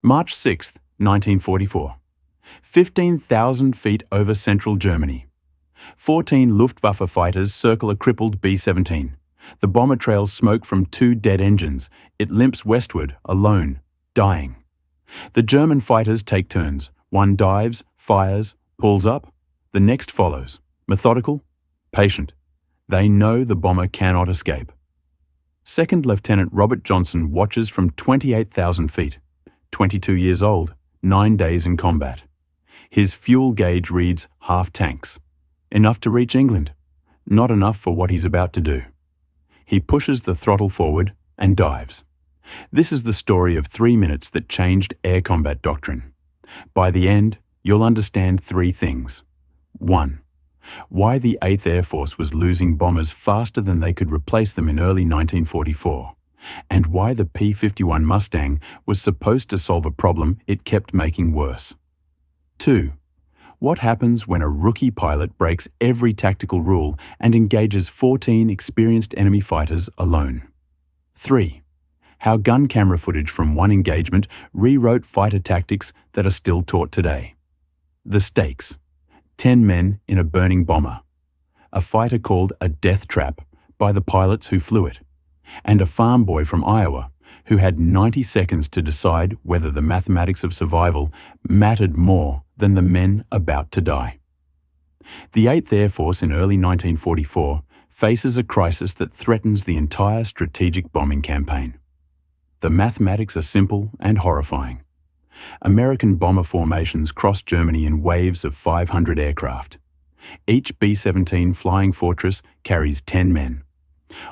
March 6, 1944. 15,000 feet over central Germany. 14 Luftwaffe fighters circle a crippled B-17. The bomber trails smoke from 2 dead engines. It limps westward, alone, dying. The German fighters take turns. One dives, fires, pulls up. The next follows. Methodical, patient. They know the bomber cannot escape. Second Lieutenant Robert Johnson watches from 28,000 feet. 22 years old, 9 days in combat. His fuel gauge reads half tanks. Enough to reach England. Not enough for what he's about to do. He pushes the throttle forward and dives. This is the story of 3 minutes that changed air combat doctrine. By the end, you'll understand 3 things. 1. Why the 8th Air Force was losing bombers faster than they could replace them in early 1944, and why the P-51 Mustang was supposed to solve a problem it kept making worse. 2. What happens when a rookie pilot breaks every tactical rule and engages 14 experienced enemy fighters alone? 3. How gun camera footage from one engagement rewrote fighter tactics that are still taught today. The stakes: 10 men in a burning bomber, a fighter called a death trap by the pilots who flew it, and a farm boy from Iowa who had 90 seconds to decide whether the mathematics of survival mattered more than the men about to die. The 8th Air Force in early 1944 faces a crisis that threatens the entire strategic bombing campaign. The mathematics are simple and horrifying. American bomber formations cross Germany in waves of 500 aircraft. Each B-17 Flying Fortress carries 10 men.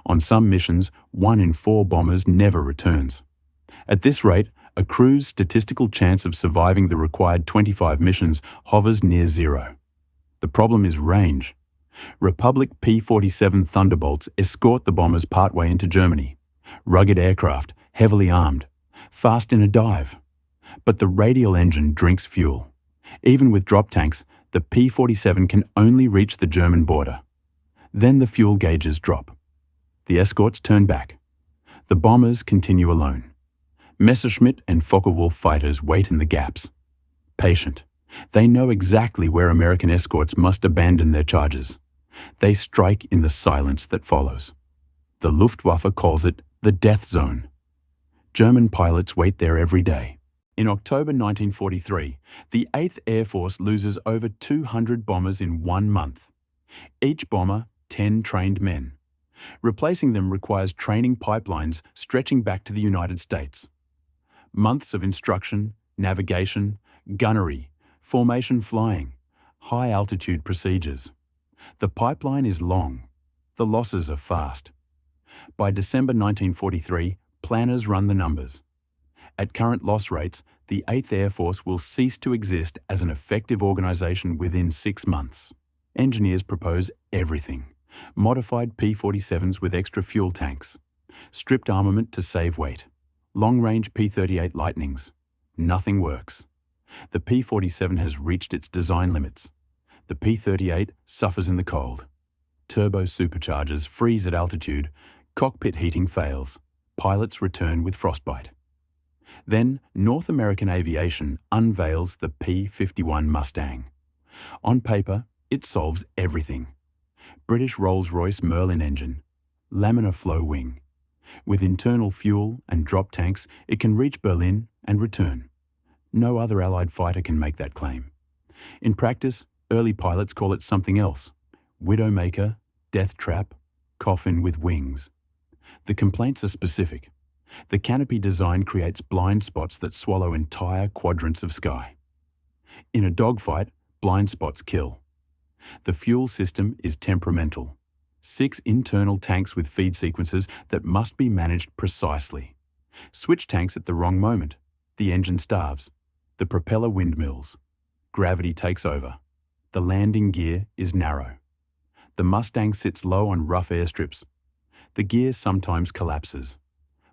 On some missions, 1 in 4 bombers never returns. At this rate, a crew's statistical chance of surviving the required 25 missions hovers near 0. The problem is range. Republic P-47 Thunderbolts escort the bombers partway into Germany. Rugged aircraft, heavily armed, fast in a dive. But the radial engine drinks fuel. Even with drop tanks, the P-47 can only reach the German border. Then the fuel gauges drop. The escorts turn back. The bombers continue alone. Messerschmitt and Focke-Wulf fighters wait in the gaps. Patient. They know exactly where American escorts must abandon their charges. They strike in the silence that follows. The Luftwaffe calls it the death zone. German pilots wait there every day. In October 1943, the 8th Air Force loses over 200 bombers in 1 month. Each bomber, 10 trained men. Replacing them requires training pipelines stretching back to the United States. Months of instruction, navigation, gunnery, formation flying, high-altitude procedures. The pipeline is long. The losses are fast. By December 1943, planners run the numbers. At current loss rates, the 8th Air Force will cease to exist as an effective organization within 6 months. Engineers propose everything. Modified P-47s with extra fuel tanks. Stripped armament to save weight. Long-range P-38 Lightnings. Nothing works. The P-47 has reached its design limits. The P-38 suffers in the cold. Turbo superchargers freeze at altitude. Cockpit heating fails. Pilots return with frostbite. Then North American Aviation unveils the P-51 Mustang. On paper, it solves everything. British Rolls-Royce Merlin engine, laminar flow wing. With internal fuel and drop tanks, it can reach Berlin and return. No other Allied fighter can make that claim. In practice, early pilots call it something else: Widowmaker, death trap, coffin with wings. The complaints are specific. The canopy design creates blind spots that swallow entire quadrants of sky. In a dogfight, blind spots kill. The fuel system is temperamental. 6 internal tanks with feed sequences that must be managed precisely. Switch tanks at the wrong moment. The engine starves. The propeller windmills. Gravity takes over. The landing gear is narrow. The Mustang sits low on rough airstrips. The gear sometimes collapses.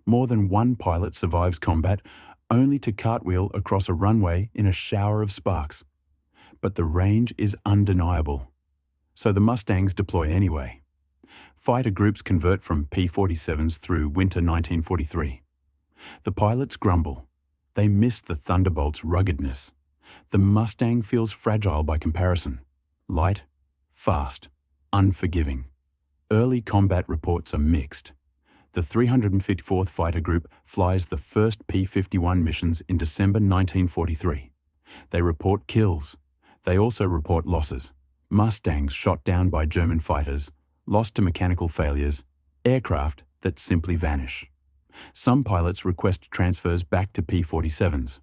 More than one pilot survives combat, only to cartwheel across a runway in a shower of sparks. But the range is undeniable. So the Mustangs deploy anyway. Fighter groups convert from P-47s through winter 1943. The pilots grumble. They miss the Thunderbolt's ruggedness. The Mustang feels fragile by comparison. Light, fast, unforgiving. Early combat reports are mixed. The 354th Fighter Group flies the first P-51 missions in December 1943. They report kills. They also report losses. Mustangs shot down by German fighters, lost to mechanical failures, aircraft that simply vanish. Some pilots request transfers back to P-47s.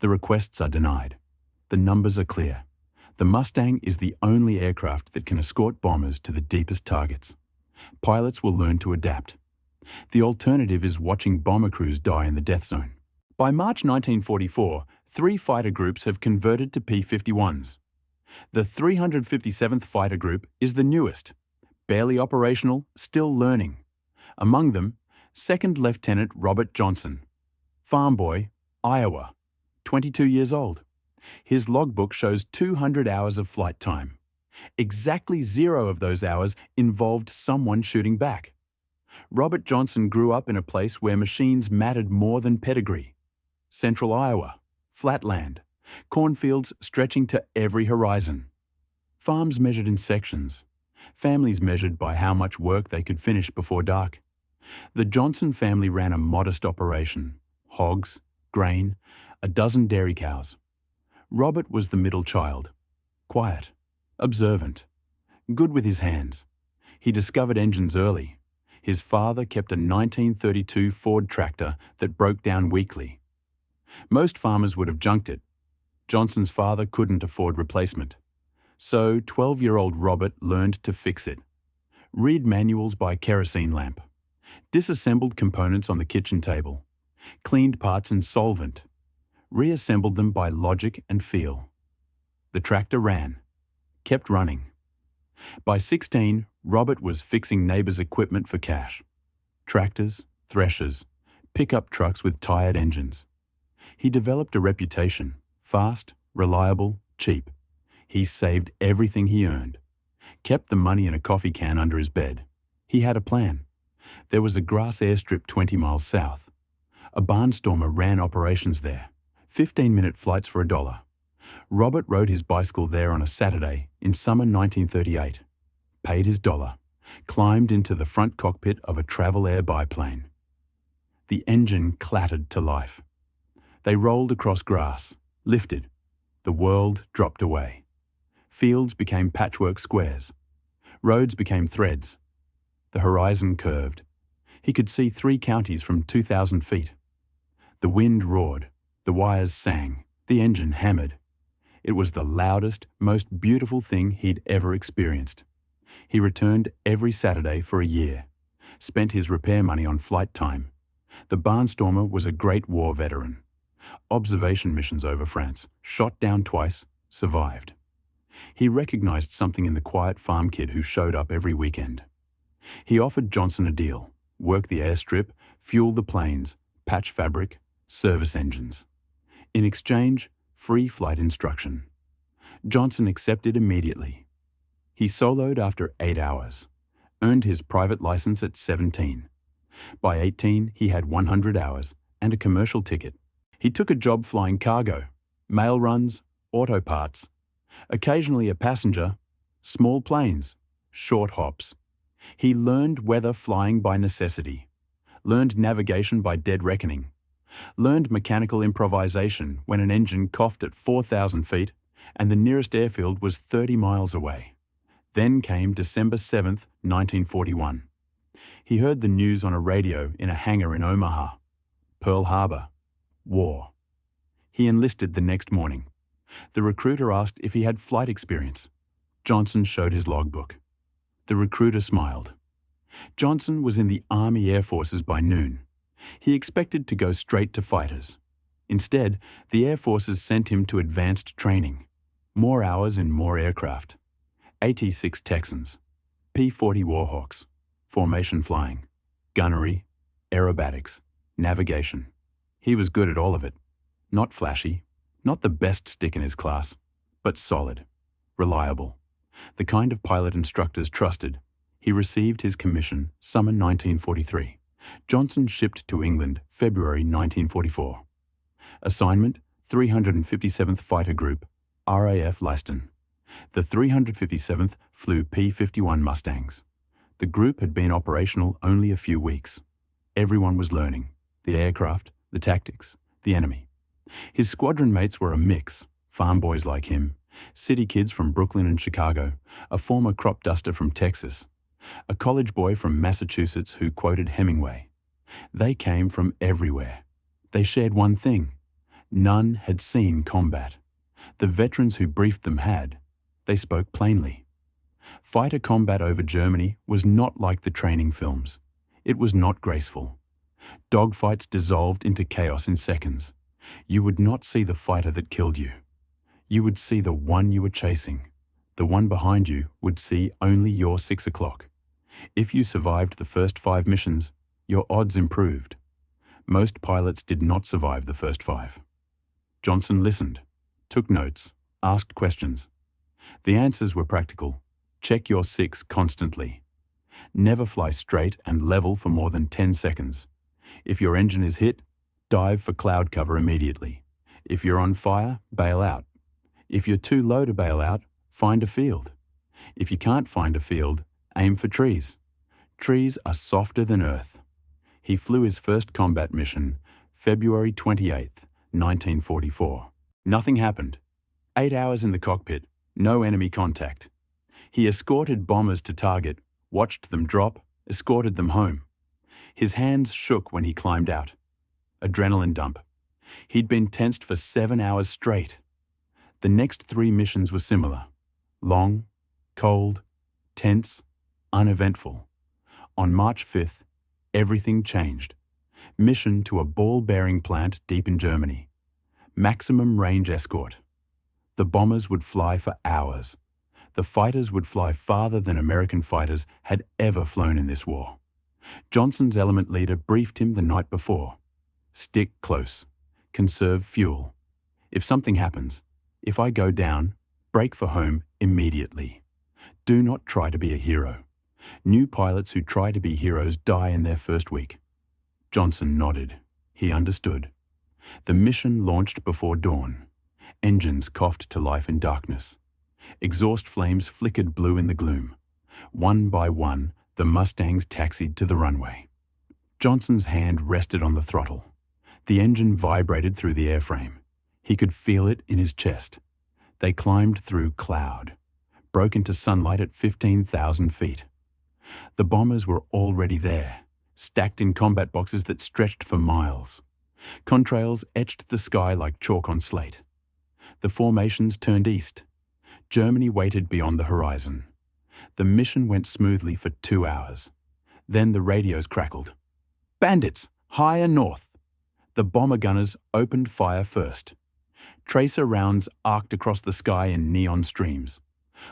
The requests are denied. The numbers are clear. The Mustang is the only aircraft that can escort bombers to the deepest targets. Pilots will learn to adapt. The alternative is watching bomber crews die in the death zone. By March 1944, 3 fighter groups have converted to P-51s. The 357th Fighter Group is the newest, barely operational, still learning. Among them, 2nd Lieutenant Robert Johnson, farm boy, Iowa, 22 years old. His logbook shows 200 hours of flight time. Exactly 0 of those hours involved someone shooting back. Robert Johnson grew up in a place where machines mattered more than pedigree. Central Iowa, flatland, cornfields stretching to every horizon. Farms measured in sections. Families measured by how much work they could finish before dark. The Johnson family ran a modest operation. Hogs, grain, a dozen dairy cows. Robert was the middle child. Quiet, observant, good with his hands. He discovered engines early. His father kept a 1932 Ford tractor that broke down weekly. Most farmers would have junked it. Johnson's father couldn't afford replacement. So 12-year-old Robert learned to fix it. Read manuals by kerosene lamp. Disassembled components on the kitchen table. Cleaned parts in solvent. Reassembled them by logic and feel. The tractor ran. Kept running. By 16, Robert was fixing neighbors' equipment for cash. Tractors, threshers, pickup trucks with tired engines. He developed a reputation, fast, reliable, cheap. He saved everything he earned. Kept the money in a coffee can under his bed. He had a plan. There was a grass airstrip 20 miles south. A barnstormer ran operations there. 15-minute flights for $1. Robert rode his bicycle there on a Saturday in summer 1938. Paid his $1. Climbed into the front cockpit of a Travel Air biplane. The engine clattered to life. They rolled across grass, lifted. The world dropped away. Fields became patchwork squares. Roads became threads. The horizon curved. He could see 3 counties from 2,000 feet. The wind roared. The wires sang. The engine hammered. It was the loudest, most beautiful thing he'd ever experienced. He returned every Saturday for a year. Spent his repair money on flight time. The barnstormer was a Great War veteran. Observation missions over France, shot down twice, survived. He recognized something in the quiet farm kid who showed up every weekend. He offered Johnson a deal: work the airstrip, fuel the planes, patch fabric, service engines. In exchange, free flight instruction. Johnson accepted immediately. He soloed after 8 hours, earned his private license at 17. By 18, he had 100 hours and a commercial ticket. He took a job flying cargo, mail runs, auto parts, occasionally a passenger, small planes, short hops. He learned weather flying by necessity, learned navigation by dead reckoning, learned mechanical improvisation when an engine coughed at 4,000 feet and the nearest airfield was 30 miles away. Then came December 7th, 1941. He heard the news on a radio in a hangar in Omaha. Pearl Harbor. War. He enlisted the next morning. The recruiter asked if he had flight experience. Johnson showed his logbook. The recruiter smiled. Johnson was in the Army Air Forces by noon. He expected to go straight to fighters. Instead, the Air Forces sent him to advanced training. More hours in more aircraft. AT-6 Texans, P-40 Warhawks, formation flying, gunnery, aerobatics, navigation. He was good at all of it. Not flashy, not the best stick in his class, but solid, reliable. The kind of pilot instructors trusted. He received his commission summer 1943. Johnson shipped to England February 1944. Assignment: 357th Fighter Group, RAF Leiston. The 357th flew P-51 Mustangs. The group had been operational only a few weeks. Everyone was learning: the aircraft, the tactics, the enemy. His squadron mates were a mix: farm boys like him, city kids from Brooklyn and Chicago, a former crop duster from Texas, a college boy from Massachusetts who quoted Hemingway. They came from everywhere. They shared one thing: none had seen combat. The veterans who briefed them had. They spoke plainly. Fighter combat over Germany was not like the training films. It was not graceful. Dogfights dissolved into chaos in seconds. You would not see the fighter that killed you. You would see the one you were chasing. The one behind you would see only your 6 o'clock. If you survived the first 5 missions, your odds improved. Most pilots did not survive the first 5. Johnson listened, took notes, asked questions. The answers were practical. Check your 6 constantly. Never fly straight and level for more than 10 seconds. If your engine is hit, dive for cloud cover immediately. If you're on fire, bail out. If you're too low to bail out, find a field. If you can't find a field, aim for trees. Trees are softer than earth. He flew his first combat mission, February 28th, 1944. Nothing happened. 8 hours in the cockpit, no enemy contact. He escorted bombers to target, watched them drop, escorted them home. His hands shook when he climbed out. Adrenaline dump. He'd been tensed for 7 hours straight. The next 3 missions were similar. Long, cold, tense, uneventful. On March 5th, everything changed. Mission to a ball-bearing plant deep in Germany. Maximum range escort. The bombers would fly for hours. The fighters would fly farther than American fighters had ever flown in this war. Johnson's element leader briefed him the night before. Stick close. Conserve fuel. If something happens, if I go down, break for home immediately. Do not try to be a hero. New pilots who try to be heroes die in their first week. Johnson nodded. He understood. The mission launched before dawn. Engines coughed to life in darkness. Exhaust flames flickered blue in the gloom. One by one, the Mustangs taxied to the runway. Johnson's hand rested on the throttle. The engine vibrated through the airframe. He could feel it in his chest. They climbed through cloud, broke into sunlight at 15,000 feet. The bombers were already there, stacked in combat boxes that stretched for miles. Contrails etched the sky like chalk on slate. The formations turned east. Germany waited beyond the horizon. The mission went smoothly for 2 hours. Then the radios crackled. Bandits! Higher north! The bomber gunners opened fire first. Tracer rounds arced across the sky in neon streams.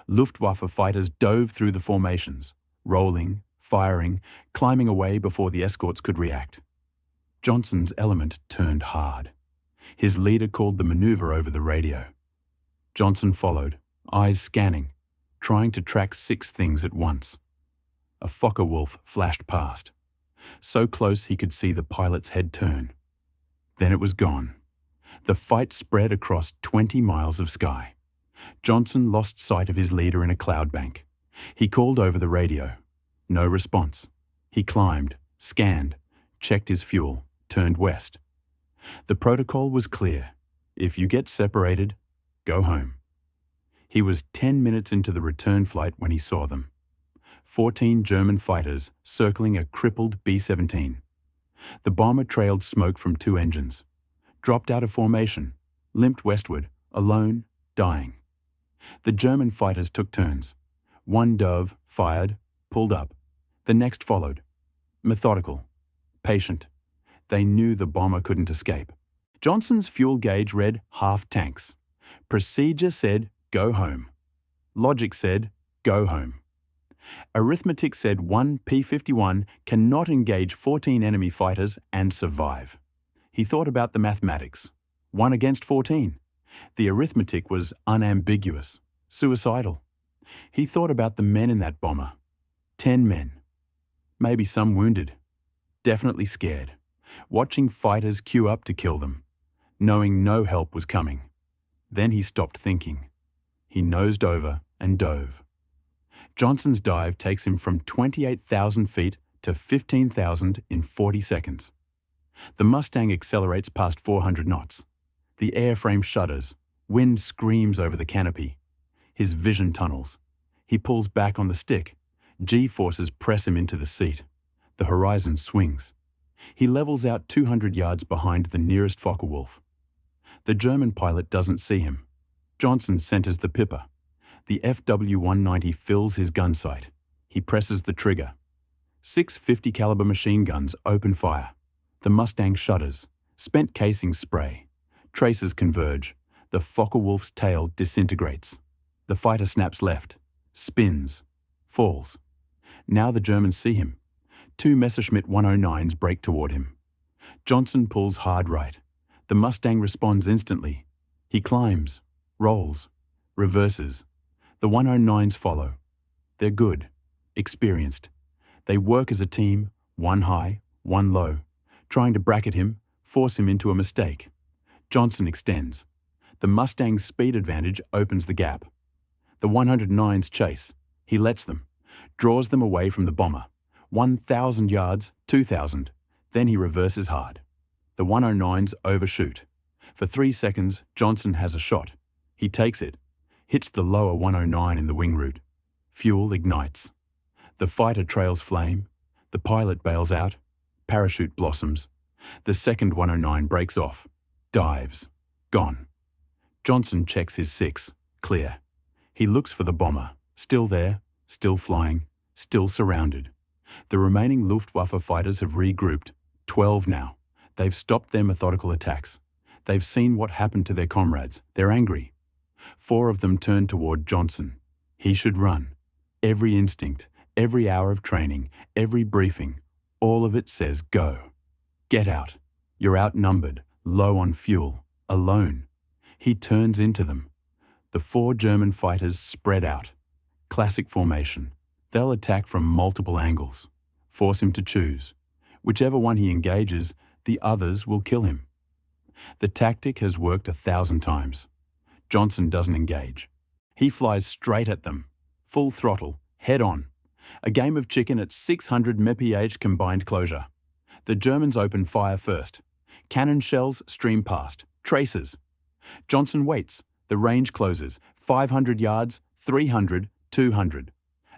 Luftwaffe fighters dove through the formations, rolling, firing, climbing away before the escorts could react. Johnson's element turned hard. His leader called the maneuver over the radio. Johnson followed, eyes scanning, trying to track 6 things at once. A Fokker Wolf flashed past. So close he could see the pilot's head turn. Then it was gone. The fight spread across 20 miles of sky. Johnson lost sight of his leader in a cloud bank. He called over the radio. No response. He climbed, scanned, checked his fuel, turned west. The protocol was clear. If you get separated, go home. He was 10 minutes into the return flight when he saw them. 14 German fighters circling a crippled B-17. The bomber trailed smoke from 2 engines, dropped out of formation, limped westward, alone, dying. The German fighters took turns. One dove fired, pulled up. The next followed. Methodical, patient. They knew the bomber couldn't escape. Johnson's fuel gauge read half tanks. Procedure said go home. Logic said go home. Arithmetic said one P-51 cannot engage 14 enemy fighters and survive. He thought about the mathematics. 1 against 14. The arithmetic was unambiguous, suicidal. He thought about the men in that bomber. 10 men. Maybe some wounded. Definitely scared. Watching fighters queue up to kill them. knowing no help was coming. Then he stopped thinking. He nosed over and dove. Johnson's dive takes him from 28,000 feet to 15,000 in 40 seconds. The Mustang accelerates past 400 knots. The airframe shudders. Wind screams over the canopy. His vision tunnels. He pulls back on the stick. G-forces press him into the seat. The horizon swings. He levels out 200 yards behind the nearest Focke-Wulf. The German pilot doesn't see him. Johnson centers the Pipper. The FW-190 fills his gun sight. He presses the trigger. 6 50 caliber machine guns open fire. The Mustang shudders. Spent casings spray. Traces converge. The Focke-Wulf's tail disintegrates. The fighter snaps left. Spins. Falls. Now the Germans see him. 2 Messerschmitt 109s break toward him. Johnson pulls hard right. The Mustang responds instantly. He climbs, rolls, reverses. The 109s follow. They're good, experienced. They work as a team, one high, one low, trying to bracket him, force him into a mistake. Johnson extends. The Mustang's speed advantage opens the gap. The 109s chase. He lets them, draws them away from the bomber. 1,000 yards, 2,000. Then he reverses hard. The 109s overshoot. For 3 seconds, Johnson has a shot. He takes it, hits the lower 109 in the wing root. Fuel ignites. The fighter trails flame. The pilot bails out. Parachute blossoms. The second 109 breaks off. Dives. Gone. Johnson checks his 6. Clear. He looks for the bomber. Still there, still flying, still surrounded. The remaining Luftwaffe fighters have regrouped. 12 now. They've stopped their methodical attacks. They've seen what happened to their comrades. They're angry. 4 of them turn toward Johnson. He should run. Every instinct, every hour of training, every briefing, all of it says go. Get out. You're outnumbered, low on fuel, alone. He turns into them. The 4 German fighters spread out. Classic formation. They'll attack from multiple angles. Force him to choose. Whichever one he engages, the others will kill him. The tactic has worked 1,000 times. Johnson doesn't engage. He flies straight at them. Full throttle, head on. A game of chicken at 600 mph combined closure. The Germans open fire first. Cannon shells stream past. Traces. Johnson waits. The range closes. 500 yards, 300, 200.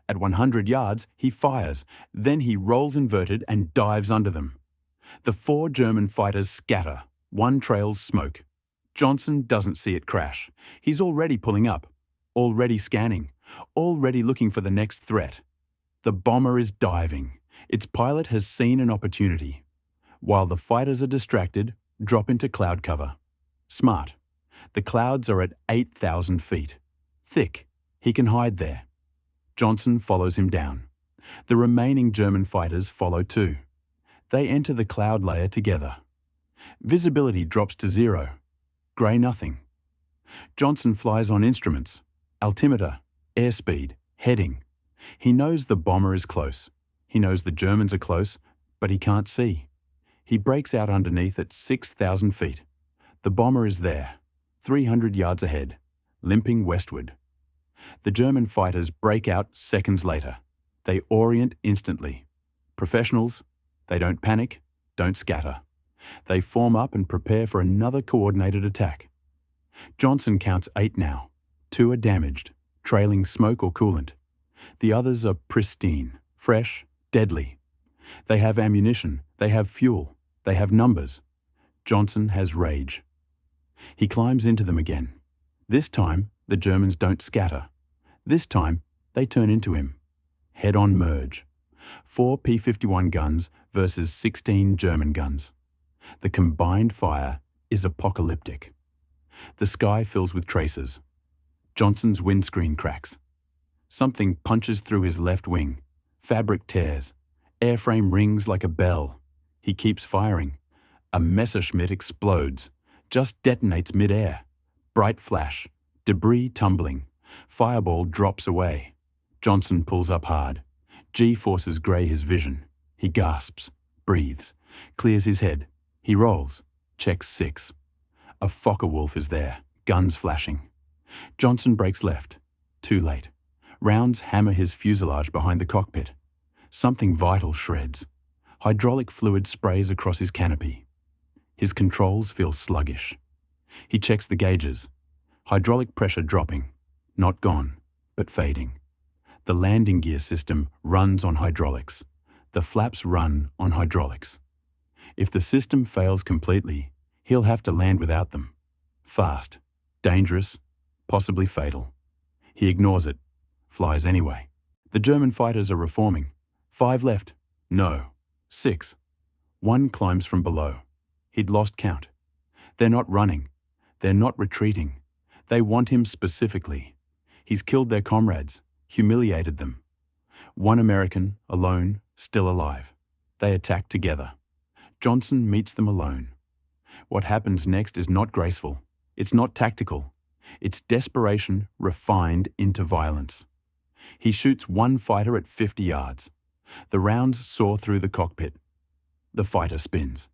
At 100 yards, he fires. Then he rolls inverted and dives under them. The 4 German fighters scatter. One trails smoke. Johnson doesn't see it crash. He's already pulling up, already scanning, already looking for the next threat. The bomber is diving. Its pilot has seen an opportunity. While the fighters are distracted, drop into cloud cover. Smart. The clouds are at 8,000 feet. Thick. He can hide there. Johnson follows him down. The remaining German fighters follow too. They enter the cloud layer together. Visibility drops to 0. Grey nothing. Johnson flies on instruments, altimeter, airspeed, heading. He knows the bomber is close. He knows the Germans are close, but he can't see. He breaks out underneath at 6,000 feet. The bomber is there, 300 yards ahead, limping westward. The German fighters break out seconds later. They orient instantly. Professionals, they don't panic, don't scatter. They form up and prepare for another coordinated attack. Johnson counts 8 now. 2 are damaged, trailing smoke or coolant. The others are pristine, fresh, deadly. They have ammunition, they have fuel, they have numbers. Johnson has rage. He climbs into them again. This time, the Germans don't scatter. This time, they turn into him. Head-on merge. 4 P-51 guns versus 16 German guns. The combined fire is apocalyptic. The sky fills with traces. Johnson's windscreen cracks. Something punches through his left wing. Fabric tears. Airframe rings like a bell. He keeps firing. A Messerschmitt explodes. Just detonates mid-air. Bright flash. Debris tumbling. Fireball drops away. Johnson pulls up hard. G-forces grey his vision. He gasps. Breathes. Clears his head. He rolls. Checks 6. A Focke-Wulf is there, guns flashing. Johnson breaks left. Too late. Rounds hammer his fuselage behind the cockpit. Something vital shreds. Hydraulic fluid sprays across his canopy. His controls feel sluggish. He checks the gauges. Hydraulic pressure dropping. Not gone, but fading. The landing gear system runs on hydraulics. The flaps run on hydraulics. If the system fails completely, he'll have to land without them. Fast, dangerous, possibly fatal. He ignores it, flies anyway. The German fighters are reforming. 5 left. No. 6. 1 climbs from below. He'd lost count. They're not running. They're not retreating. They want him specifically. He's killed their comrades, humiliated them. 1 American, alone, still alive. They attack together. Johnson meets them alone. What happens next is not graceful. It's not tactical. It's desperation refined into violence. He shoots 1 fighter at 50 yards. The rounds soar through the cockpit. The fighter spins.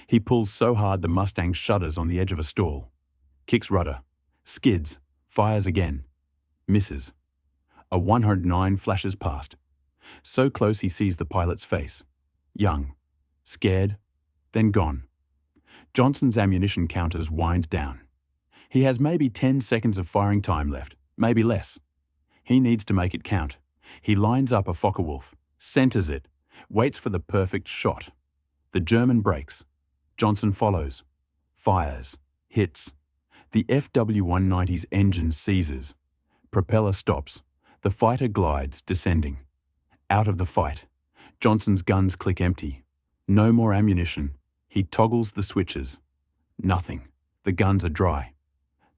He pulls so hard the Mustang shudders on the edge of a stall. Kicks rudder. Skids. Fires again. Misses. A 109 flashes past. So close he sees the pilot's face. Young. Scared. Then gone. Johnson's ammunition counters wind down. He has maybe 10 seconds of firing time left, maybe less. He needs to make it count. He lines up a Focke-Wulf, centers it, waits for the perfect shot. The German brakes. Johnson follows. Fires. Hits. The FW190's engine seizes. Propeller stops. The fighter glides, descending. Out of the fight. Johnson's guns click empty. No more ammunition. He toggles the switches. Nothing. The guns are dry.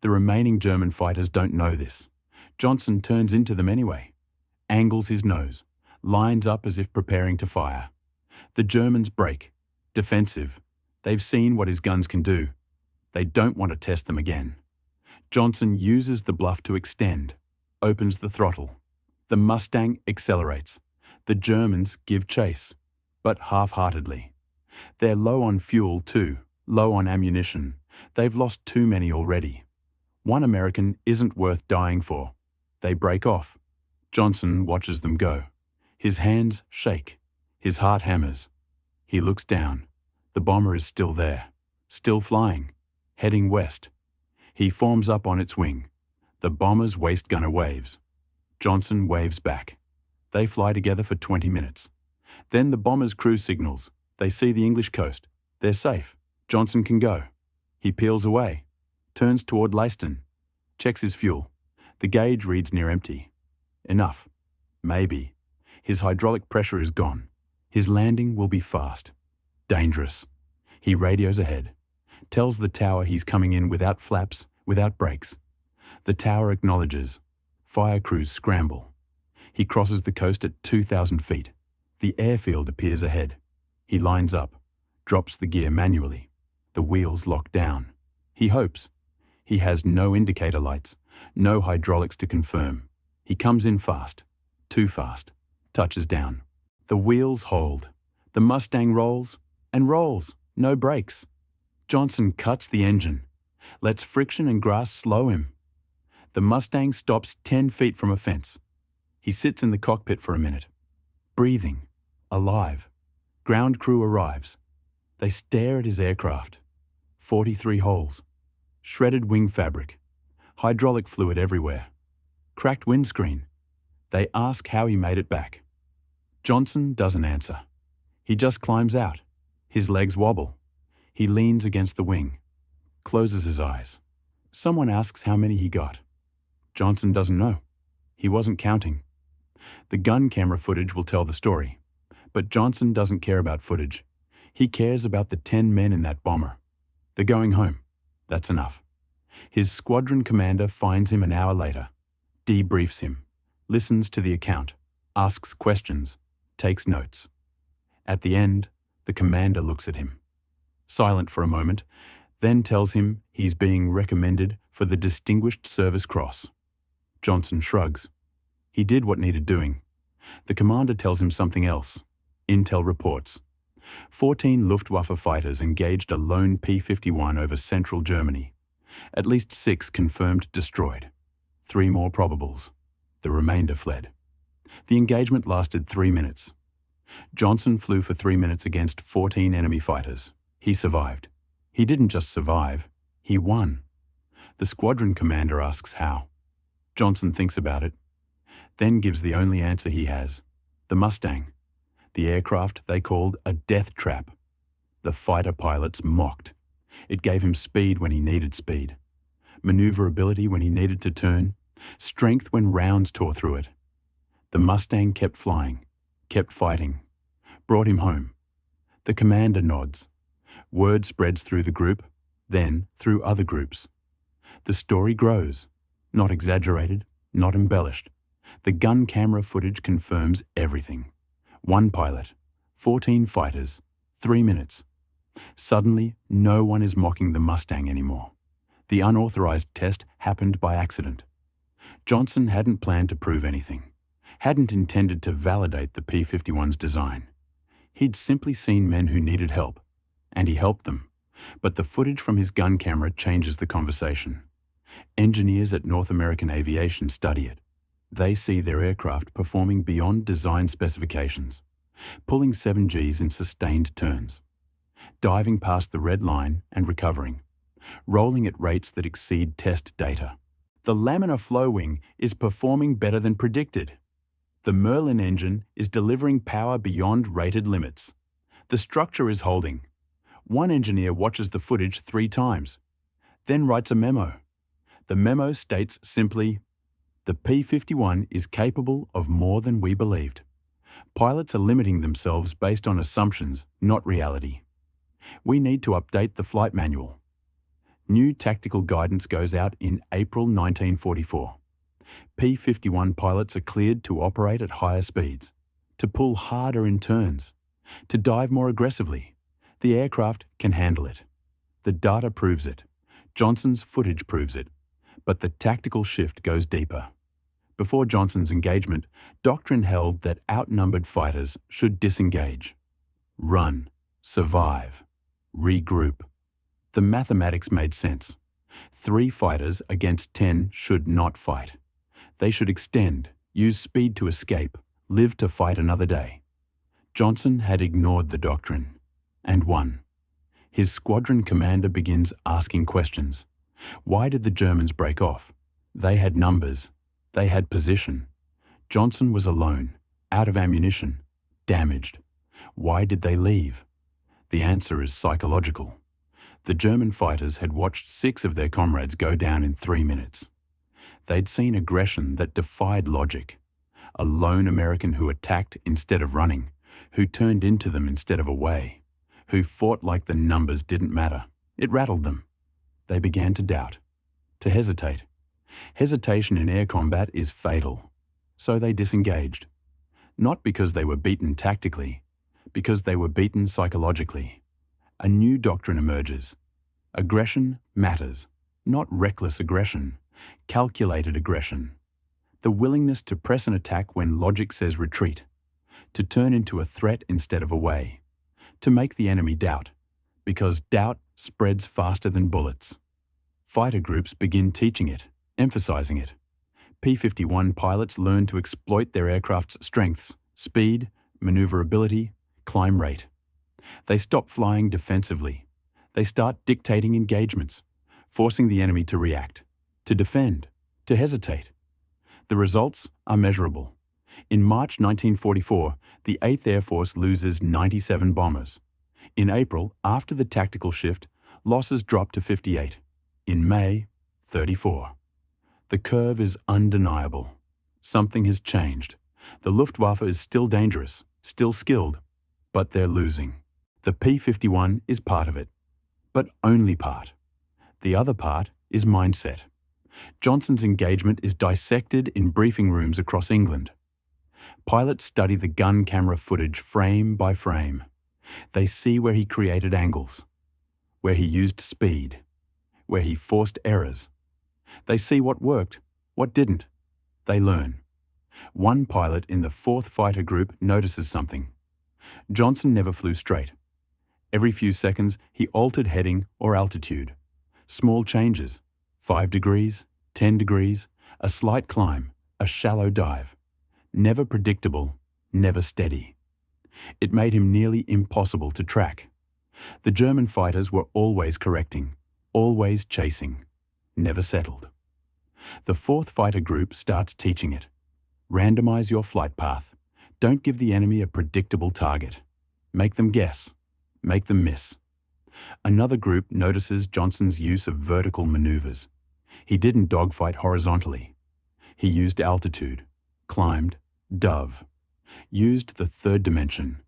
The remaining German fighters don't know this. Johnson turns into them anyway. Angles his nose. Lines up as if preparing to fire. The Germans break. Defensive. They've seen what his guns can do. They don't want to test them again. Johnson uses the bluff to extend. Opens the throttle. The Mustang accelerates. The Germans give chase, but half-heartedly. They're low on fuel too, low on ammunition. They've lost too many already. 1 American isn't worth dying for. They break off. Johnson watches them go. His hands shake. His heart hammers. He looks down. The bomber is still there, still flying, heading west. He forms up on its wing. The bomber's waist gunner waves. Johnson waves back. They fly together for 20 minutes. Then the bomber's crew signals. They see the English coast. They're safe. Johnson can go. He peels away, turns toward Leiston, checks his fuel. The gauge reads near empty. Enough. Maybe. His hydraulic pressure is gone. His landing will be fast. Dangerous. He radios ahead. Tells the tower he's coming in without flaps, without brakes. The tower acknowledges. Fire crews scramble. He crosses the coast at 2,000 feet. The airfield appears ahead. He lines up, drops the gear manually. The wheels lock down. He hopes. He has no indicator lights, no hydraulics to confirm. He comes in fast, too fast, touches down. The wheels hold. The Mustang rolls and rolls, no brakes. Johnson cuts the engine, lets friction and grass slow him. The Mustang stops 10 feet from a fence. He sits in the cockpit for a minute, breathing, alive. Ground crew arrives. They stare at his aircraft. 43 holes. Shredded wing fabric. Hydraulic fluid everywhere. Cracked windscreen. They ask how he made it back. Johnson doesn't answer. He just climbs out. His legs wobble. He leans against the wing. Closes his eyes. Someone asks how many he got. Johnson doesn't know. He wasn't counting. The gun camera footage will tell the story. But Johnson doesn't care about footage. He cares about the 10 men in that bomber. They're going home. That's enough. His squadron commander finds him an hour later, debriefs him, listens to the account, asks questions, takes notes. At the end, the commander looks at him. Silent for a moment, then tells him he's being recommended for the Distinguished Service Cross. Johnson shrugs. He did what needed doing. The commander tells him something else. Intel reports. 14 Luftwaffe fighters engaged a lone P-51 over central Germany. At least 6 confirmed destroyed. 3 more probables. The remainder fled. The engagement lasted 3 minutes. Johnson flew for 3 minutes against 14 enemy fighters. He survived. He didn't just survive, he won. The squadron commander asks how. Johnson thinks about it, then gives the only answer he has: the Mustang, the aircraft they called a death trap. The fighter pilots mocked. It gave him speed when he needed speed, maneuverability when he needed to turn, strength when rounds tore through it. The Mustang kept flying, kept fighting, brought him home. The commander nods. Word spreads through the group, then through other groups. The story grows, not exaggerated, not embellished. The gun camera footage confirms everything. 1 pilot, 14 fighters, 3 minutes. Suddenly, no one is mocking the Mustang anymore. The unauthorized test happened by accident. Johnson hadn't planned to prove anything, hadn't intended to validate the P-51's design. He'd simply seen men who needed help, and he helped them. But the footage from his gun camera changes the conversation. Engineers at North American Aviation study it. They see their aircraft performing beyond design specifications, pulling 7Gs in sustained turns, diving past the red line and recovering, rolling at rates that exceed test data. The laminar flow wing is performing better than predicted. The Merlin engine is delivering power beyond rated limits. The structure is holding. One engineer watches the footage 3 times, then writes a memo. The memo states simply, "The P-51 is capable of more than we believed." Pilots are limiting themselves based on assumptions, not reality. We need to update the flight manual. New tactical guidance goes out in April 1944. P-51 pilots are cleared to operate at higher speeds, to pull harder in turns, to dive more aggressively. The aircraft can handle it. The data proves it. Johnson's footage proves it. But the tactical shift goes deeper. Before Johnson's engagement, doctrine held that outnumbered fighters should disengage, run, survive, regroup. The mathematics made sense. 3 fighters against 10 should not fight. They should extend, use speed to escape, live to fight another day. Johnson had ignored the doctrine and won. His squadron commander begins asking questions. Why did the Germans break off? They had numbers. They had position. Johnson was alone, out of ammunition, damaged. Why did they leave? The answer is psychological. The German fighters had watched 6 of their comrades go down in 3 minutes. They'd seen aggression that defied logic. A lone American who attacked instead of running, who turned into them instead of away, who fought like the numbers didn't matter. It rattled them. They began to doubt, to hesitate. Hesitation in air combat is fatal. So they disengaged. Not because they were beaten tactically, because they were beaten psychologically. A new doctrine emerges. Aggression matters, not reckless aggression, calculated aggression. The willingness to press an attack when logic says retreat, to turn into a threat instead of a way, to make the enemy doubt, because doubt spreads faster than bullets. Fighter groups begin teaching it, emphasizing it. P-51 pilots learn to exploit their aircraft's strengths: speed, maneuverability, climb rate. They stop flying defensively. They start dictating engagements, forcing the enemy to react, to defend, to hesitate. The results are measurable. In March 1944, the 8th Air Force loses 97 bombers. In April, after the tactical shift, losses drop to 58. In May, 34. The curve is undeniable. Something has changed. The Luftwaffe is still dangerous, still skilled, but they're losing. The P-51 is part of it, but only part. The other part is mindset. Johnson's engagement is dissected in briefing rooms across England. Pilots study the gun camera footage frame by frame. They see where he created angles, where he used speed, where he forced errors. They see what worked, what didn't. They learn. One pilot in the 4th Fighter Group notices something. Johnson never flew straight. Every few seconds, he altered heading or altitude. Small changes, 5 degrees, 10 degrees, a slight climb, a shallow dive. Never predictable, never steady. It made him nearly impossible to track. The German fighters were always correcting, always chasing, never settled. The 4th Fighter Group starts teaching it. Randomize your flight path. Don't give the enemy a predictable target. Make them guess. Make them miss. Another group notices Johnson's use of vertical maneuvers. He didn't dogfight horizontally. He used altitude, climbed, dove, used the 3rd dimension.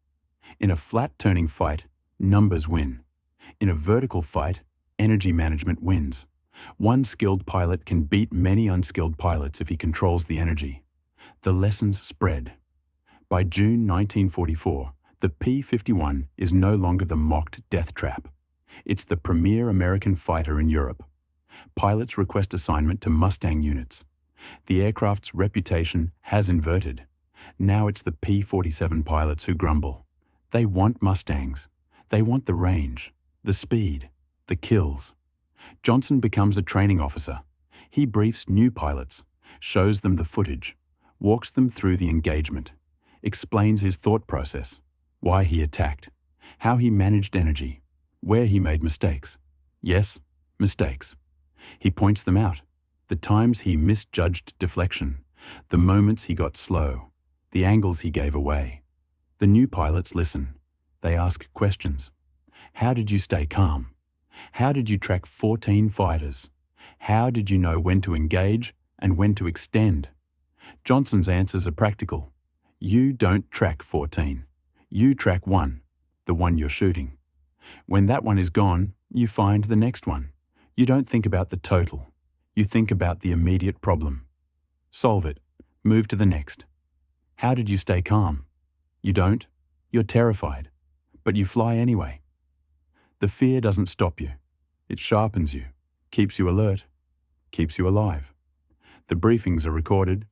In a flat-turning fight, numbers win. In a vertical fight, energy management wins. One skilled pilot can beat many unskilled pilots if he controls the energy. The lessons spread. By June 1944, the P-51 is no longer the mocked death trap. It's the premier American fighter in Europe. Pilots request assignment to Mustang units. The aircraft's reputation has inverted. Now it's the P-47 pilots who grumble. They want Mustangs. They want the range, the speed, the kills. Johnson becomes a training officer. He briefs new pilots, shows them the footage, walks them through the engagement, explains his thought process, why he attacked, how he managed energy, where he made mistakes. Yes, mistakes. He points them out, the times he misjudged deflection, the moments he got slow, the angles he gave away. The new pilots listen. They ask questions. How did you stay calm? How did you track 14 fighters? How did you know when to engage and when to extend? Johnson's answers are practical. You don't track 14. You track 1, the one you're shooting. When that one is gone, you find the next one. You don't think about the total. You think about the immediate problem. Solve it. Move to the next. How did you stay calm? You don't. You're terrified. But you fly anyway. The fear doesn't stop you. It sharpens you, keeps you alert, keeps you alive. The briefings are recorded,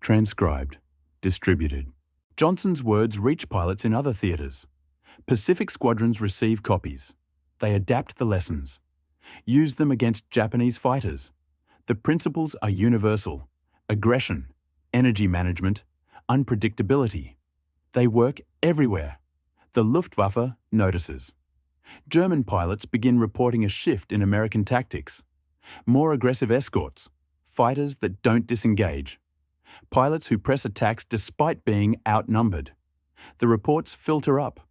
transcribed, distributed. Johnson's words reach pilots in other theatres. Pacific squadrons receive copies. They adapt the lessons. Use them against Japanese fighters. The principles are universal. Aggression, energy management, unpredictability. They work everywhere. The Luftwaffe notices. German pilots begin reporting a shift in American tactics. More aggressive escorts, fighters that don't disengage. Pilots who press attacks despite being outnumbered. The reports filter up.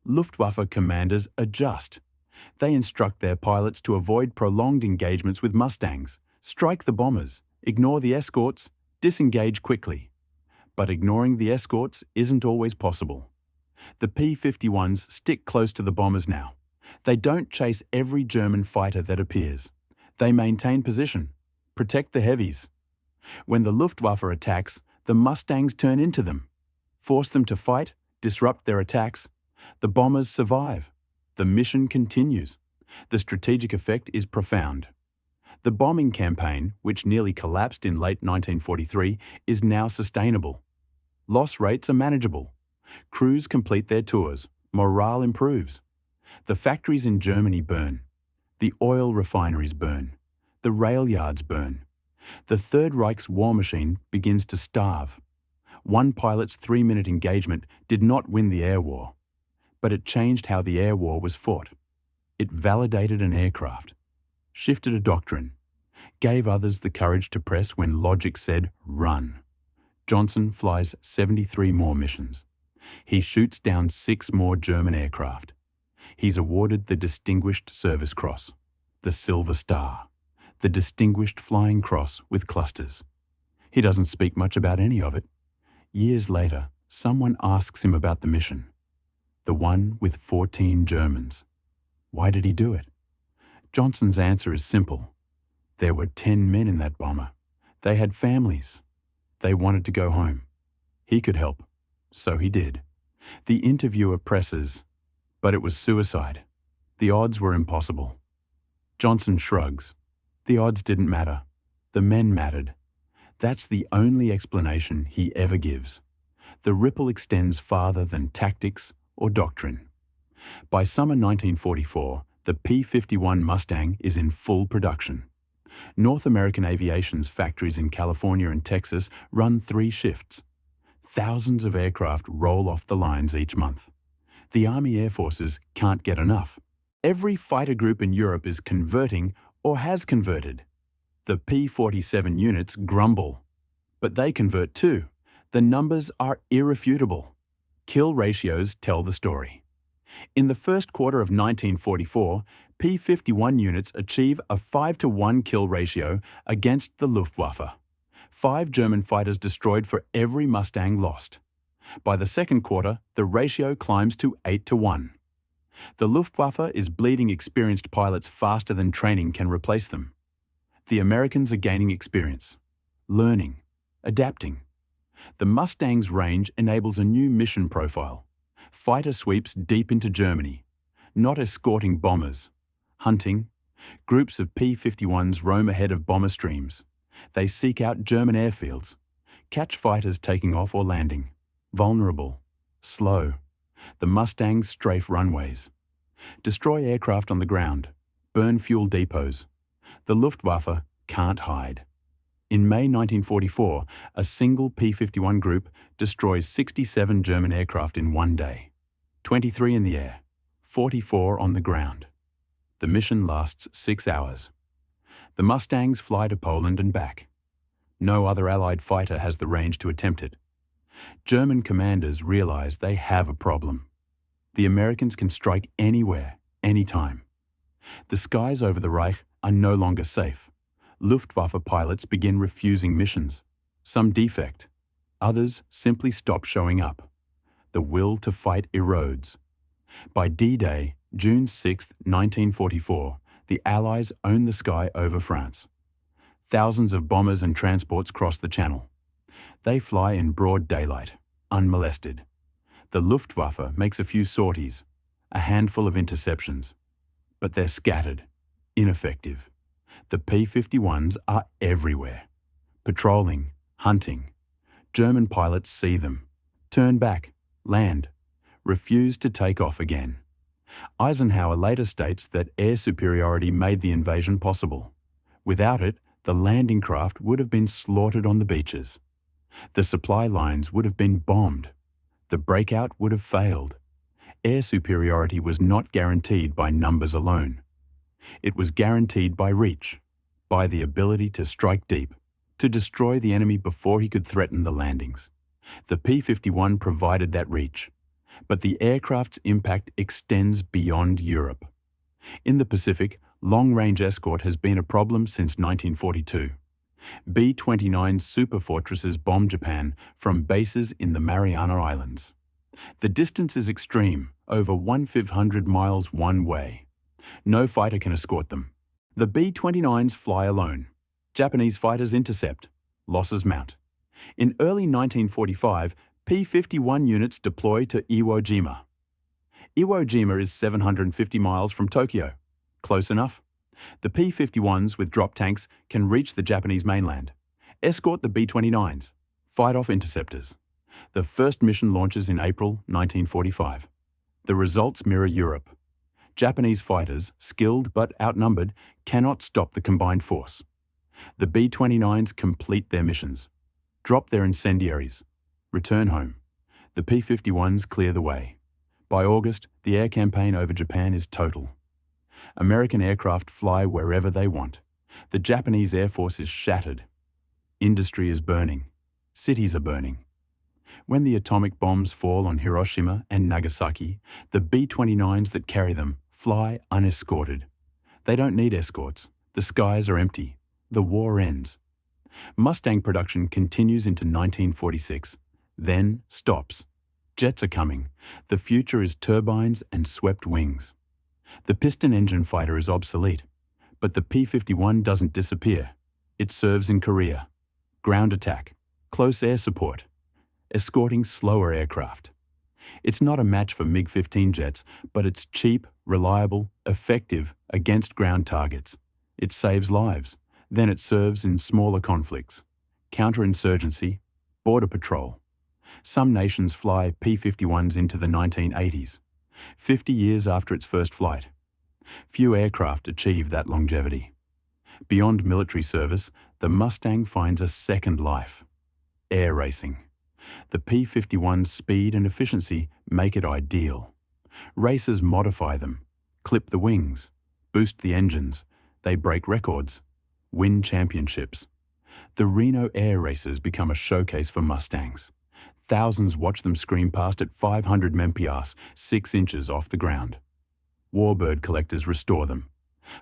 Luftwaffe commanders adjust. They instruct their pilots to avoid prolonged engagements with Mustangs, strike the bombers, ignore the escorts, disengage quickly. But ignoring the escorts isn't always possible. The P-51s stick close to the bombers now. They don't chase every German fighter that appears. They maintain position, protect the heavies. When the Luftwaffe attacks, the Mustangs turn into them, force them to fight, disrupt their attacks. The bombers survive. The mission continues. The strategic effect is profound. The bombing campaign, which nearly collapsed in late 1943, is now sustainable. Loss rates are manageable. Crews complete their tours. Morale improves. The factories in Germany burn. The oil refineries burn. The rail yards burn. The Third Reich's war machine begins to starve. One pilot's 3-minute engagement did not win the air war, but it changed how the air war was fought. It validated an aircraft, shifted a doctrine, gave others the courage to press when logic said, run. Johnson flies 73 more missions. He shoots down 6 more German aircraft. He's awarded the Distinguished Service Cross, the Silver Star, the Distinguished Flying Cross with clusters. He doesn't speak much about any of it. Years later, someone asks him about the mission, the one with 14 Germans. Why did he do it? Johnson's answer is simple. There were 10 men in that bomber. They had families. They wanted to go home. He could help, so he did. The interviewer presses, but it was suicide. The odds were impossible. Johnson shrugs. The odds didn't matter. The men mattered. That's the only explanation he ever gives. The ripple extends farther than tactics or doctrine. By summer 1944, the P-51 Mustang is in full production. North American Aviation's factories in California and Texas run 3 shifts. Thousands of aircraft roll off the lines each month. The Army Air Forces can't get enough. Every fighter group in Europe is converting or has converted. The P-47 units grumble, but they convert too. The numbers are irrefutable. Kill ratios tell the story. In the first quarter of 1944, P-51 units achieve a 5-to-1 kill ratio against the Luftwaffe. 5 German fighters destroyed for every Mustang lost. By the second quarter, the ratio climbs to 8-to-1. The Luftwaffe is bleeding experienced pilots faster than training can replace them. The Americans are gaining experience, learning, adapting. The Mustang's range enables a new mission profile. Fighter sweeps deep into Germany, not escorting bombers. Hunting. Groups of P-51s roam ahead of bomber streams. They seek out German airfields, catch fighters taking off or landing. Vulnerable. Slow. The Mustangs strafe runways. Destroy aircraft on the ground. Burn fuel depots. The Luftwaffe can't hide. In May 1944, a single P-51 group destroys 67 German aircraft in one day. 23 in the air, 44 on the ground. The mission lasts 6 hours. The Mustangs fly to Poland and back. No other Allied fighter has the range to attempt it. German commanders realize they have a problem. The Americans can strike anywhere, anytime. The skies over the Reich are no longer safe. Luftwaffe pilots begin refusing missions. Some defect. Others simply stop showing up. The will to fight erodes. By D-Day, June 6, 1944, the Allies own the sky over France. Thousands of bombers and transports cross the Channel. They fly in broad daylight, unmolested. The Luftwaffe makes a few sorties, a handful of interceptions. But they're scattered, ineffective. The P-51s are everywhere. Patrolling, hunting. German pilots see them. Turn back, land. Refuse to take off again. Eisenhower later states that air superiority made the invasion possible. Without it, the landing craft would have been slaughtered on the beaches. The supply lines would have been bombed. The breakout would have failed. Air superiority was not guaranteed by numbers alone. It was guaranteed by reach, by the ability to strike deep, to destroy the enemy before he could threaten the landings. The P-51 provided that reach, but the aircraft's impact extends beyond Europe. In the Pacific, long-range escort has been a problem since 1942. B-29 superfortresses bomb Japan from bases in the Mariana Islands. The distance is extreme, over 1,500 miles one way. No fighter can escort them. The B-29s fly alone. Japanese fighters intercept. Losses mount. In early 1945, P-51 units deploy to Iwo Jima. Iwo Jima is 750 miles from Tokyo. Close enough. The P-51s with drop tanks can reach the Japanese mainland, escort the B-29s, fight off interceptors. The first mission launches in April 1945. The results mirror Europe. Japanese fighters, skilled but outnumbered, cannot stop the combined force. The B-29s complete their missions, drop their incendiaries, return home. The P-51s clear the way. By August, the air campaign over Japan is total. American aircraft fly wherever they want. The Japanese Air Force is shattered. Industry is burning. Cities are burning. When the atomic bombs fall on Hiroshima and Nagasaki, the B-29s that carry them fly unescorted. They don't need escorts. The skies are empty. The war ends. Mustang production continues into 1946, then stops. Jets are coming. The future is turbines and swept wings. The piston engine fighter is obsolete, but the P-51 doesn't disappear. It serves in Korea. Ground attack, close air support, escorting slower aircraft. It's not a match for MiG-15 jets, but it's cheap, reliable, effective against ground targets. It saves lives. Then it serves in smaller conflicts, counterinsurgency, border patrol. Some nations fly P-51s into the 1980s, 50 years after its first flight. Few aircraft achieve that longevity. Beyond military service, the Mustang finds a second life: air racing. The P-51's speed and efficiency make it ideal. Racers modify them, clip the wings, boost the engines. They break records, win championships. The Reno air races become a showcase for Mustangs. Thousands watch them scream past at 500 mph, 6 inches off the ground. Warbird collectors restore them,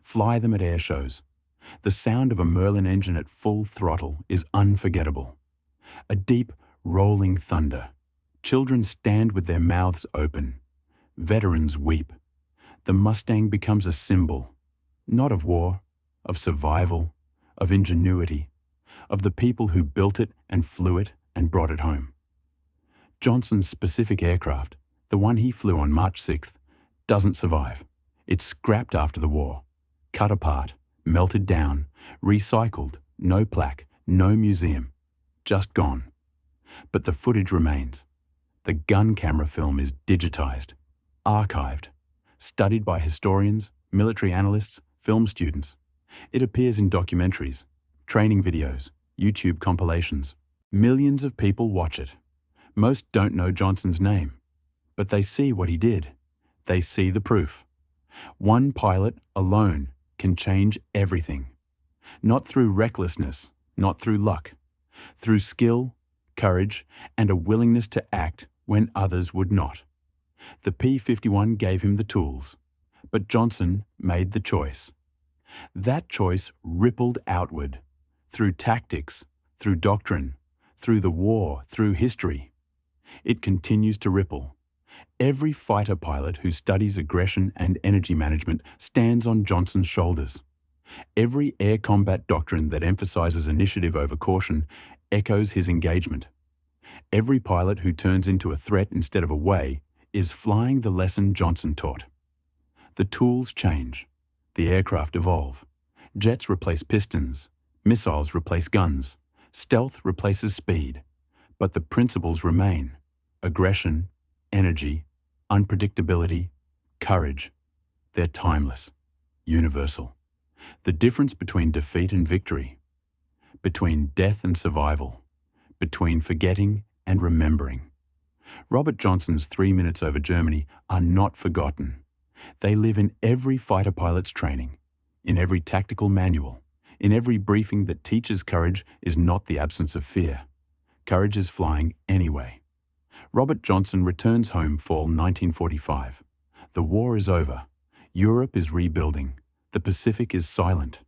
fly them at air shows. The sound of a Merlin engine at full throttle is unforgettable. A deep, rolling thunder. Children stand with their mouths open. Veterans weep. The Mustang becomes a symbol, not of war, of survival, of ingenuity, of the people who built it and flew it and brought it home. Johnson's specific aircraft, the one he flew on March 6th, doesn't survive. It's scrapped after the war, cut apart, melted down, recycled, no plaque, no museum, just gone. But the footage remains. The gun camera film is digitized, archived, studied by historians, military analysts, film students. It appears in documentaries, training videos, YouTube compilations. Millions of people watch it. Most don't know Johnson's name, but they see what he did. They see the proof. One pilot alone can change everything. Not through recklessness, not through luck. Through skill, courage, and a willingness to act when others would not. The P-51 gave him the tools, but Johnson made the choice. That choice rippled outward, through tactics, through doctrine, through the war, through history. It continues to ripple. Every fighter pilot who studies aggression and energy management stands on Johnson's shoulders. Every air combat doctrine that emphasizes initiative over caution echoes his engagement. Every pilot who turns into a threat instead of a way is flying the lesson Johnson taught. The tools change. The aircraft evolve. Jets replace pistons. Missiles replace guns. Stealth replaces speed. But the principles remain: aggression, energy, unpredictability, courage. They're timeless, universal. The difference between defeat and victory, between death and survival, between forgetting and remembering. Robert Johnson's 3 minutes over Germany are not forgotten. They live in every fighter pilot's training, in every tactical manual, in every briefing that teaches courage is not the absence of fear. Courage is flying anyway. Robert Johnson returns home fall 1945. The war is over. Europe is rebuilding. The Pacific is silent.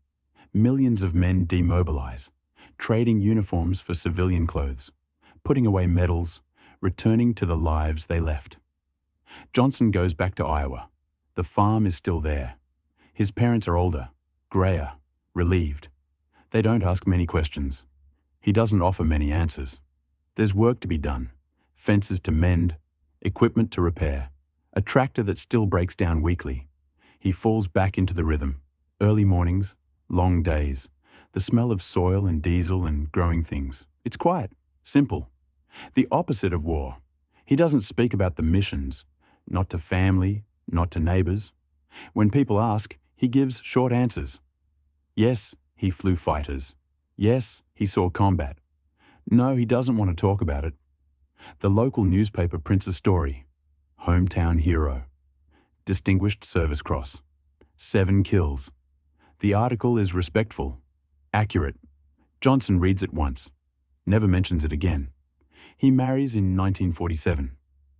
Millions of men demobilize, trading uniforms for civilian clothes, putting away medals, returning to the lives they left. Johnson goes back to Iowa. The farm is still there. His parents are older, grayer, relieved. They don't ask many questions. He doesn't offer many answers. There's work to be done. Fences to mend, equipment to repair, a tractor that still breaks down weekly. He falls back into the rhythm. Early mornings, long days, the smell of soil and diesel and growing things. It's quiet, simple. The opposite of war. He doesn't speak about the missions, not to family, not to neighbors. When people ask, he gives short answers. Yes, he flew fighters. Yes, he saw combat. No, he doesn't want to talk about it. The local newspaper prints a story. Hometown hero. Distinguished Service Cross. 7 kills. The article is respectful, accurate. Johnson reads it once, never mentions it again. He marries in 1947.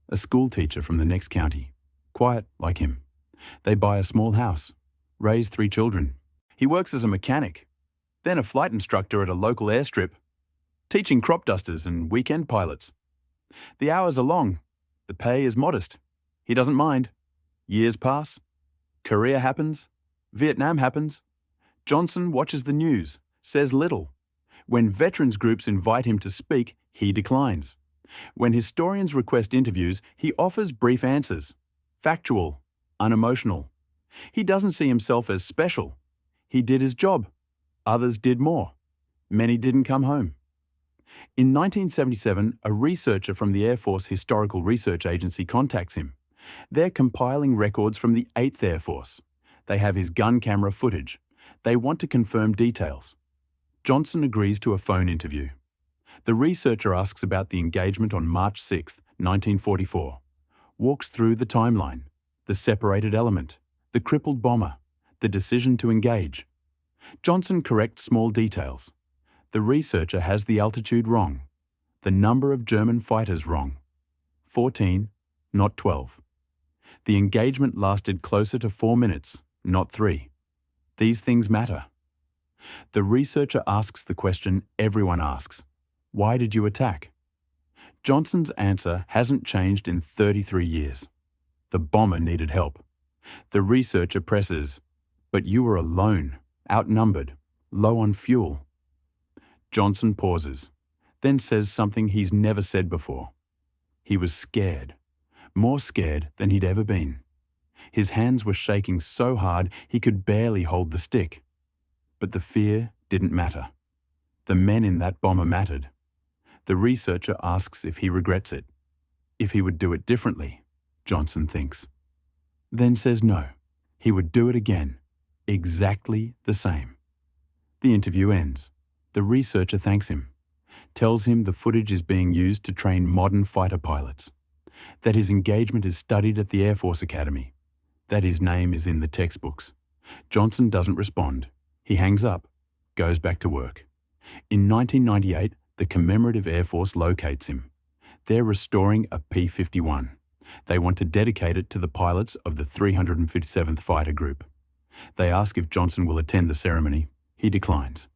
A school teacher from the next county. Quiet like him. They buy a small house. Raise 3 children. He works as a mechanic. Then a flight instructor at a local airstrip. Teaching crop dusters and weekend pilots. The hours are long. The pay is modest. He doesn't mind. Years pass. Korea happens. Vietnam happens. Johnson watches the news, says little. When veterans groups invite him to speak, he declines. When historians request interviews, he offers brief answers. Factual, unemotional. He doesn't see himself as special. He did his job. Others did more. Many didn't come home. In 1977, a researcher from the Air Force Historical Research Agency contacts him. They're compiling records from the 8th Air Force. They have his gun camera footage. They want to confirm details. Johnson agrees to a phone interview. The researcher asks about the engagement on March 6, 1944. Walks through the timeline, the separated element, the crippled bomber, the decision to engage. Johnson corrects small details. The researcher has the altitude wrong, the number of German fighters wrong. 14, not 12. The engagement lasted closer to 4 minutes, not 3. These things matter. The researcher asks the question everyone asks. Why did you attack? Johnson's answer hasn't changed in 33 years. The bomber needed help. The researcher presses, but you were alone, outnumbered, low on fuel. Johnson pauses, then says something he's never said before. He was scared, more scared than he'd ever been. His hands were shaking so hard he could barely hold the stick. But the fear didn't matter. The men in that bomber mattered. The researcher asks if he regrets it, if he would do it differently, Johnson thinks. Then says no, he would do it again, exactly the same. The interview ends. The researcher thanks him, tells him the footage is being used to train modern fighter pilots, that his engagement is studied at the Air Force Academy, that his name is in the textbooks. Johnson doesn't respond. He hangs up, goes back to work. In 1998, the Commemorative Air Force locates him. They're restoring a P-51. They want to dedicate it to the pilots of the 357th Fighter Group. They ask if Johnson will attend the ceremony. He declines.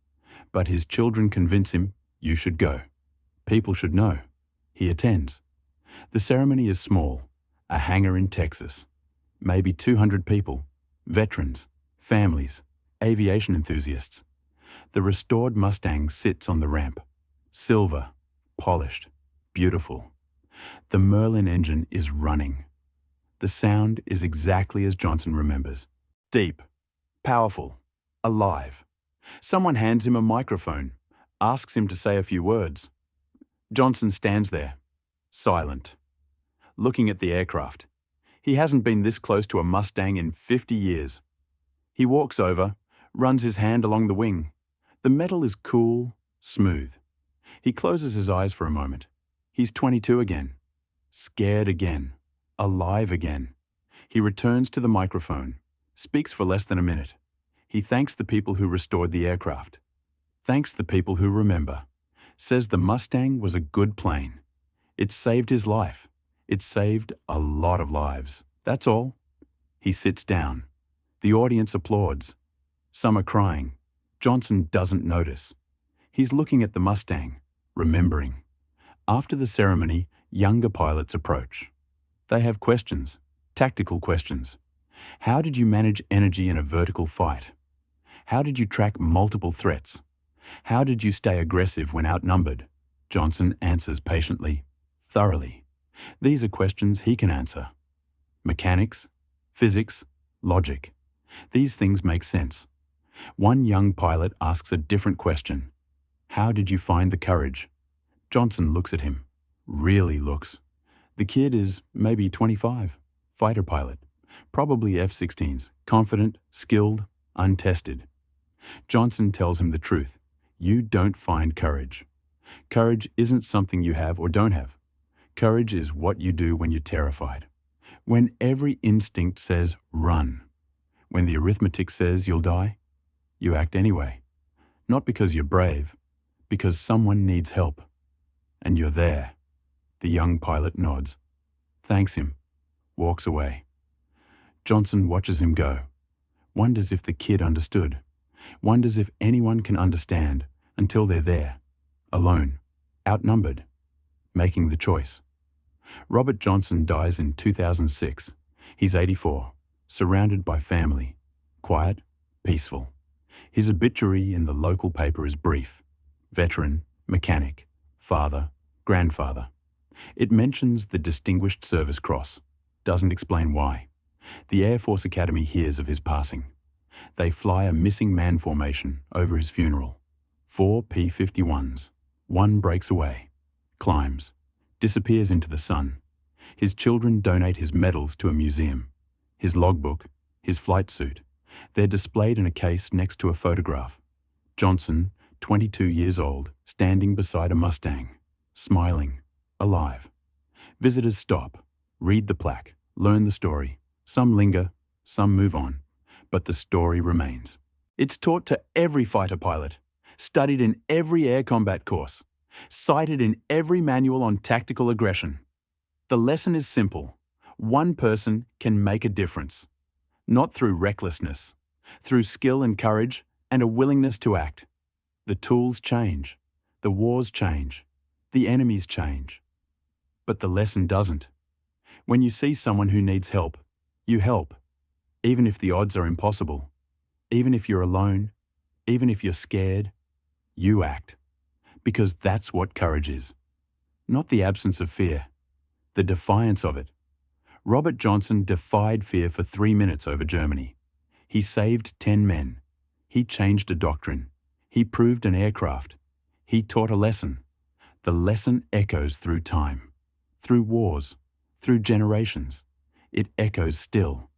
But his children convince him, you should go. People should know. He attends. The ceremony is small, a hangar in Texas. Maybe 200 people, veterans, families, aviation enthusiasts. The restored Mustang sits on the ramp. Silver, polished, beautiful. The Merlin engine is running. The sound is exactly as Johnson remembers. Deep, powerful, alive. Someone hands him a microphone, asks him to say a few words. Johnson stands there, silent, looking at the aircraft. He hasn't been this close to a Mustang in 50 years. He walks over, runs his hand along the wing. The metal is cool, smooth. He closes his eyes for a moment. He's 22 again, scared again, alive again. He returns to the microphone, speaks for less than a minute. He thanks the people who restored the aircraft, thanks the people who remember, says the Mustang was a good plane. It saved his life. It saved a lot of lives. That's all. He sits down. The audience applauds. Some are crying. Johnson doesn't notice. He's looking at the Mustang, remembering. After the ceremony, younger pilots approach. They have questions, tactical questions. How did you manage energy in a vertical fight? How did you track multiple threats? How did you stay aggressive when outnumbered? Johnson answers patiently, thoroughly. These are questions he can answer. Mechanics, physics, logic. These things make sense. One young pilot asks a different question. How did you find the courage? Johnson looks at him, really looks. The kid is maybe 25, fighter pilot, probably F-16s, confident, skilled, untested. Johnson tells him the truth. You don't find courage. Courage isn't something you have or don't have. Courage is what you do when you're terrified. When every instinct says run. When the arithmetic says you'll die, you act anyway. Not because you're brave, because someone needs help. And you're there. The young pilot nods, thanks him, walks away. Johnson watches him go, wonders if the kid understood, wonders if anyone can understand until they're there, alone, outnumbered, making the choice. Robert Johnson dies in 2006. He's 84, surrounded by family, quiet, peaceful. His obituary in the local paper is brief. Veteran, mechanic, father, grandfather. It mentions the Distinguished Service Cross, doesn't explain why. The Air Force Academy hears of his passing. They fly a missing man formation over his funeral. 4 P-51s. One breaks away, climbs, disappears into the sun. His children donate his medals to a museum. His logbook, his flight suit. They're displayed in a case next to a photograph. Johnson, 22 years old, standing beside a Mustang, smiling, alive. Visitors stop, read the plaque, learn the story. Some linger, some move on, but the story remains. It's taught to every fighter pilot, studied in every air combat course, cited in every manual on tactical aggression. The lesson is simple. One person can make a difference. Not through recklessness, through skill and courage and a willingness to act. The tools change, the wars change, the enemies change. But the lesson doesn't. When you see someone who needs help, you help, even if the odds are impossible, even if you're alone, even if you're scared, you act. Because that's what courage is. Not the absence of fear, the defiance of it. Robert Johnson defied fear for 3 minutes over Germany. He saved 10 men. He changed a doctrine. He proved an aircraft. He taught a lesson. The lesson echoes through time, through wars, through generations. It echoes still.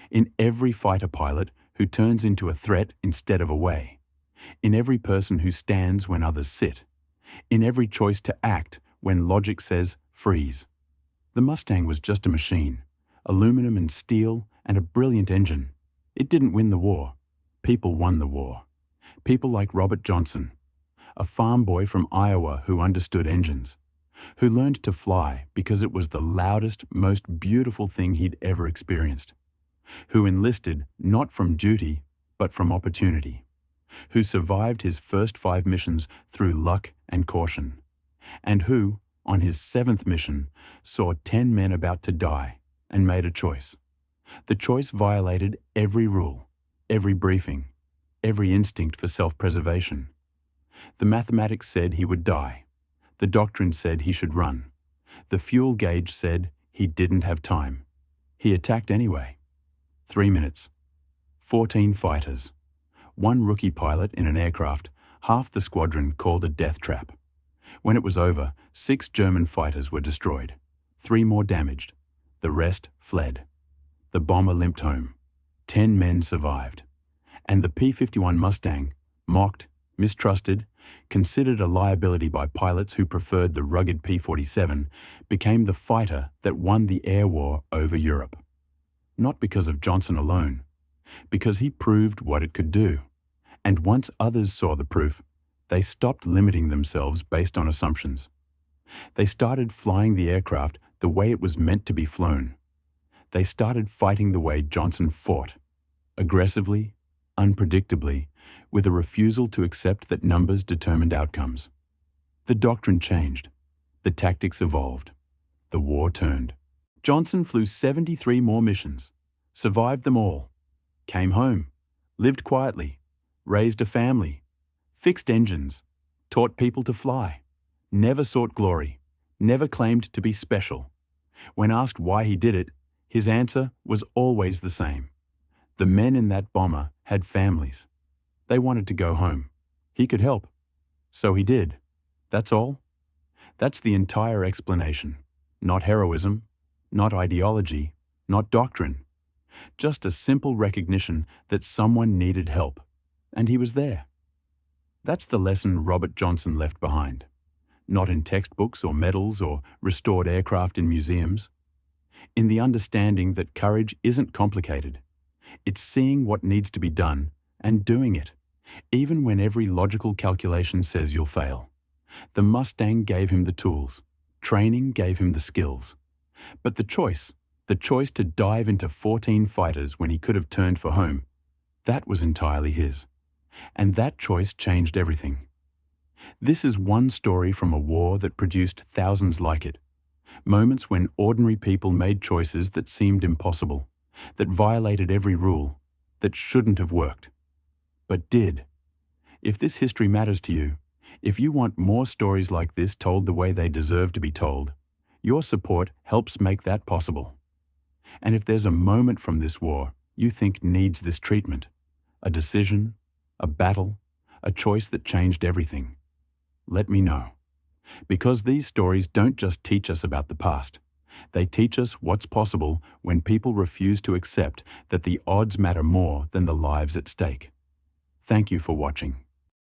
In every fighter pilot who turns into a threat instead of a way. In every person who stands when others sit. In every choice to act when logic says freeze. The Mustang was just a machine, aluminum and steel and a brilliant engine. It didn't win the war. People won the war. People like Robert Johnson, a farm boy from Iowa who understood engines, who learned to fly because it was the loudest, most beautiful thing he'd ever experienced, who enlisted not from duty, but from opportunity, who survived his first 5 missions through luck and caution, and who, on his 7th mission, saw 10 men about to die and made a choice. The choice violated every rule, every briefing, every instinct for self-preservation. The mathematics said he would die. The doctrine said he should run. The fuel gauge said he didn't have time. He attacked anyway. 3 minutes. 14 fighters. 1 rookie pilot in an aircraft, half the squadron called a death trap. When it was over, 6 German fighters were destroyed. 3 more damaged. The rest fled. The bomber limped home. 10 men survived. And the P-51 Mustang, mocked, mistrusted, considered a liability by pilots who preferred the rugged P-47, became the fighter that won the air war over Europe. Not because of Johnson alone, because he proved what it could do. And once others saw the proof, they stopped limiting themselves based on assumptions. They started flying the aircraft the way it was meant to be flown. They started fighting the way Johnson fought, aggressively, unpredictably, with a refusal to accept that numbers determined outcomes. The doctrine changed. The tactics evolved. The war turned. Johnson flew 73 more missions, survived them all, came home, lived quietly, raised a family, fixed engines, taught people to fly, never sought glory, never claimed to be special. When asked why he did it, his answer was always the same. The men in that bomber had families. They wanted to go home. He could help. So he did. That's all. That's the entire explanation. Not heroism, not ideology, not doctrine. Just a simple recognition that someone needed help, and he was there. That's the lesson Robert Johnson left behind. Not in textbooks or medals or restored aircraft in museums. In the understanding that courage isn't complicated. It's seeing what needs to be done and doing it, even when every logical calculation says you'll fail. The Mustang gave him the tools. Training gave him the skills. But the choice to dive into 14 fighters when he could have turned for home, that was entirely his. And that choice changed everything. This is one story from a war that produced thousands like it. Moments when ordinary people made choices that seemed impossible, that violated every rule, that shouldn't have worked, but did. If this history matters to you, if you want more stories like this told the way they deserve to be told, your support helps make that possible. And if there's a moment from this war you think needs this treatment, a decision, a battle, a choice that changed everything, let me know. Because these stories don't just teach us about the past. They teach us what's possible when people refuse to accept that the odds matter more than the lives at stake. Thank you for watching.